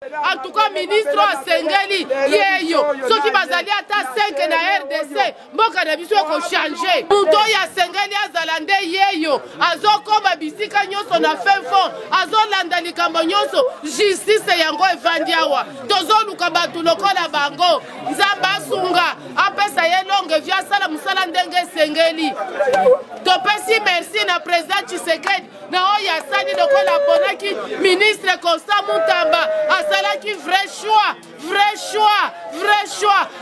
En tout cas, ministre Sengeli, yeyo, ceux qui bazali ata 5 na RDC, mboka na biso ko changer. Muto ya Sengeli azalande yeyo, azoko babisika nyonso na fefo, azolanda likambo nyonso, justice yango evandiawa. Tozoluka batu lokola bango, nzamba sunga, apesa ye longue via sala musala ndenge Sengeli. Topesi merci na président Tshisekedi, na oya sani lokola bonaki ministre Constant Mutamba. Qui vrai choix,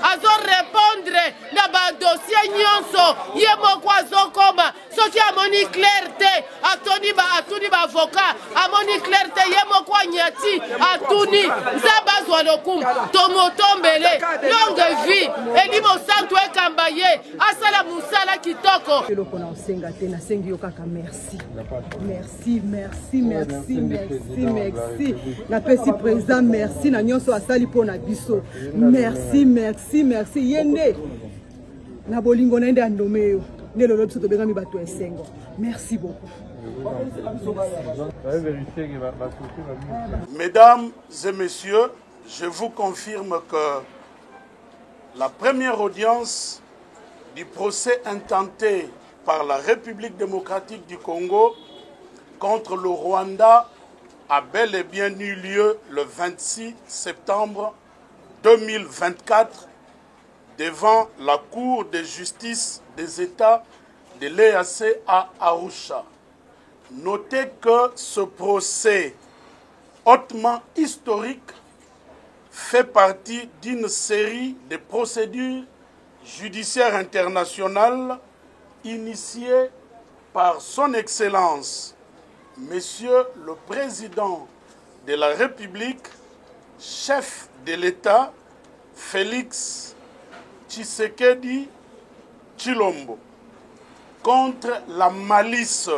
azo répondre na ba dossier nyonso yemo kwa zokoma soki amoni clarté atuni ba avocat amoni clarté yemo kwa nyati atuni nzaba zwa lokum tomotombele longue vie elimo santu ekambaye asala musala kitoko eloko na osenga te na sengi yo kaka merci na pesi président merci na nyonso asali pona biso merci yende na bolingo na ende andome yo ne lolo biso to bengami bato esengo merci beaucoup. Mesdames et messieurs, je vous confirme que la première audience du procès intenté par la République démocratique du Congo contre le Rwanda a bel et bien eu lieu le 26 septembre 2024 devant la Cour de justice des États de l'EAC à Arusha. Notez que ce procès hautement historique fait partie d'une série de procédures judiciaires internationales initiées par son Excellence, Monsieur le Président de la République, chef de l'État, Félix Tshisekedi Tshilombo, contre la malice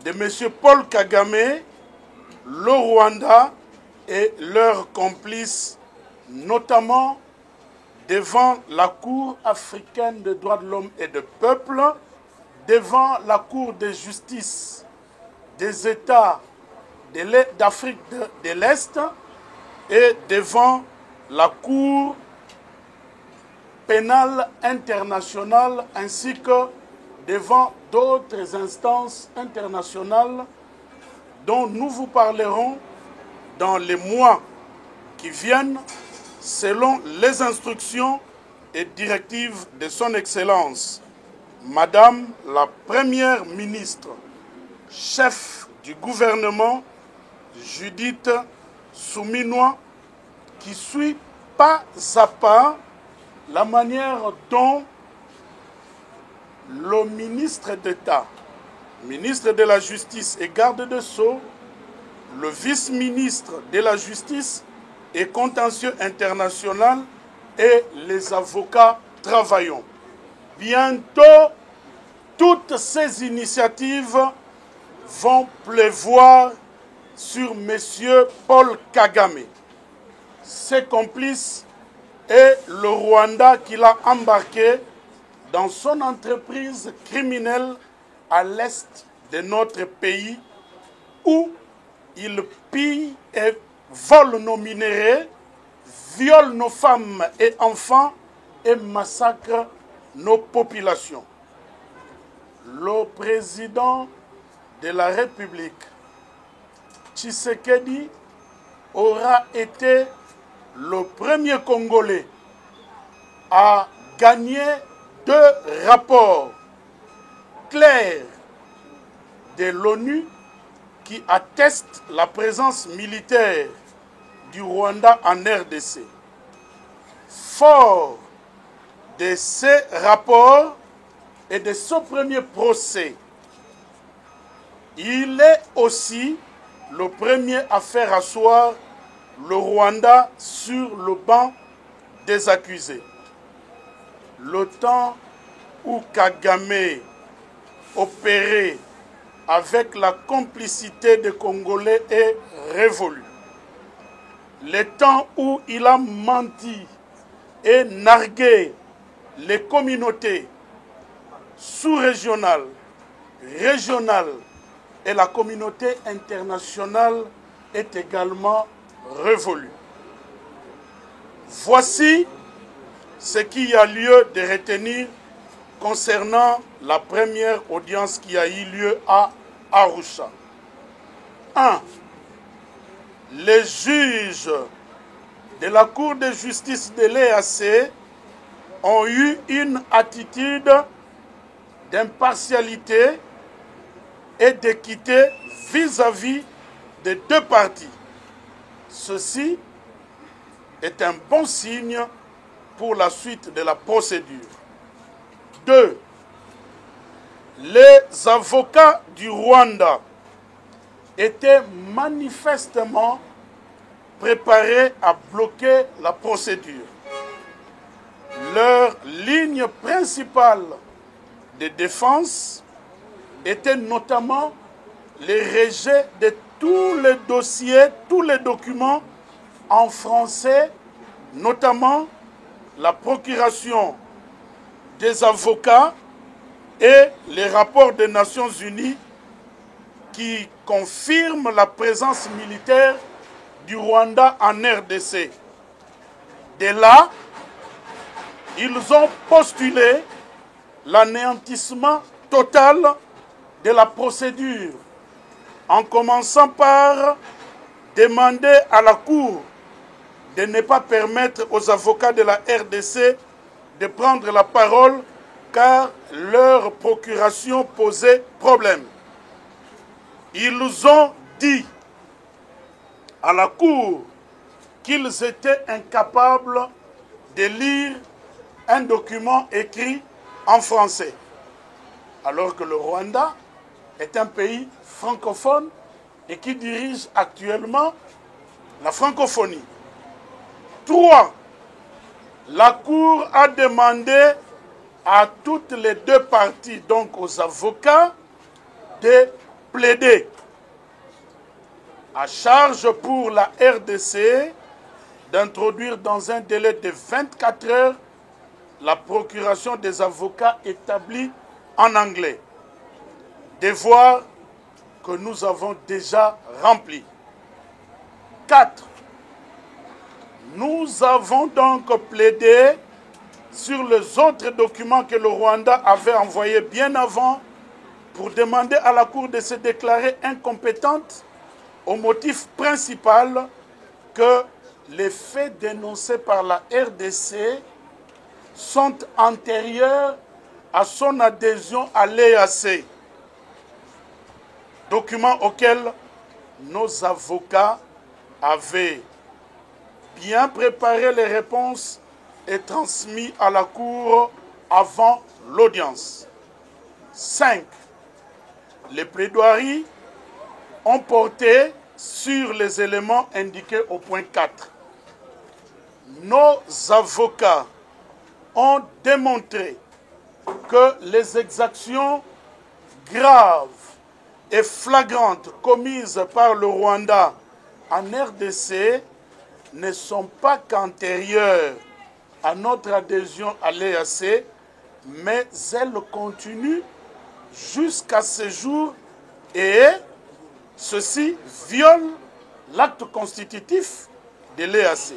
de M. Paul Kagame, le Rwanda et leurs complices, notamment devant la Cour africaine des droits de l'homme et des peuples, devant la Cour de justice des États d'Afrique de l'Est et devant la Cour pénale internationale ainsi que devant d'autres instances internationales dont nous vous parlerons dans les mois qui viennent selon les instructions et directives de son Excellence, Madame la Première ministre, chef du gouvernement, Judith Suminwa, qui suit pas à pas la manière dont le ministre d'État, ministre de la Justice et garde de Sceaux, le vice-ministre de la Justice et contentieux international et les avocats travaillons. Bientôt, toutes ces initiatives vont pleuvoir sur M. Paul Kagame, ses complices et le Rwanda qui l'a embarqué dans son entreprise criminelle à l'est de notre pays où il pille et vole nos minéraux, viole nos femmes et enfants et massacre nos populations. Le président de la République, Tshisekedi, aura été le premier Congolais à gagner 2 rapports clairs de l'ONU qui attestent la présence militaire du Rwanda en RDC. Fort de ces rapports et de ce premier procès, il est aussi le premier à faire asseoir le Rwanda sur le banc des accusés. Le temps où Kagame opérait avec la complicité des Congolais est révolu. Le temps où il a menti et nargué les communautés sous-régionales, régionales et la communauté internationale est également révolue. Voici ce qu'il y a lieu de retenir concernant la première audience qui a eu lieu à Arusha. 1. Les juges de la Cour de justice de l'EAC ont eu une attitude d'impartialité et d'équité vis-à-vis des deux parties. Ceci est un bon signe pour la suite de la procédure. 2. Les avocats du Rwanda étaient manifestement préparés à bloquer la procédure. Leur ligne principale de défense était notamment le rejet de tous les dossiers, tous les documents en français, notamment la procuration des avocats et les rapports des Nations Unies qui confirment la présence militaire du Rwanda en RDC. De là, ils ont postulé l'anéantissement total de la procédure, en commençant par demander à la Cour de ne pas permettre aux avocats de la RDC de prendre la parole car leur procuration posait problème. Ils ont dit à la Cour qu'ils étaient incapables de lire un document écrit en français, alors que le Rwanda est un pays francophone et qui dirige actuellement la francophonie. 3. La Cour a demandé à toutes les deux parties, donc aux avocats, de plaider. À charge pour la RDC d'introduire dans un délai de 24 heures la procuration des avocats établis en anglais. Devoir que nous avons déjà rempli. 4. Nous avons donc plaidé sur les autres documents que le Rwanda avait envoyés bien avant pour demander à la Cour de se déclarer incompétente au motif principal que les faits dénoncés par la RDC sont antérieurs à son adhésion à l'EAC, document auquel nos avocats avaient bien préparé les réponses et transmis à la Cour avant l'audience. 5. Les plaidoiries ont porté sur les éléments indiqués au point 4. Nos avocats ont démontré que les exactions graves et flagrantes commises par le Rwanda en RDC ne sont pas qu'antérieures à notre adhésion à l'EAC, mais elles continuent jusqu'à ce jour et ceci viole l'acte constitutif de l'EAC.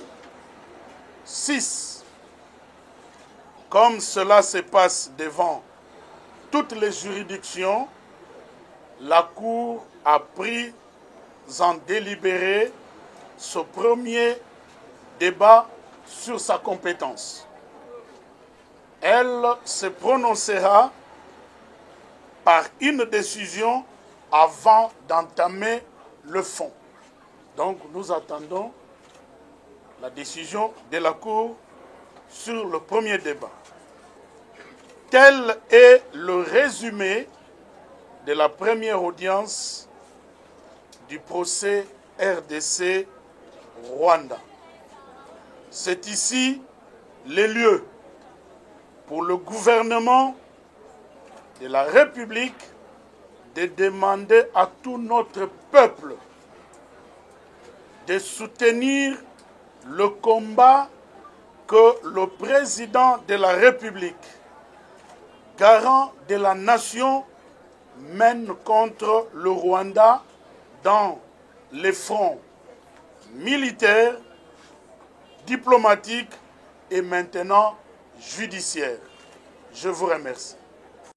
6. Comme cela se passe devant toutes les juridictions, la Cour a pris en délibéré ce premier débat sur sa compétence. Elle se prononcera par une décision avant d'entamer le fond. Donc nous attendons la décision de la Cour sur le premier débat. Tel est le résumé de la première audience du procès RDC Rwanda. C'est ici les lieux pour le gouvernement de la République de demander à tout notre peuple de soutenir le combat que le président de la République, garant de la nation, mène contre le Rwanda dans les fronts militaire, diplomatique et maintenant judiciaire. Je vous remercie.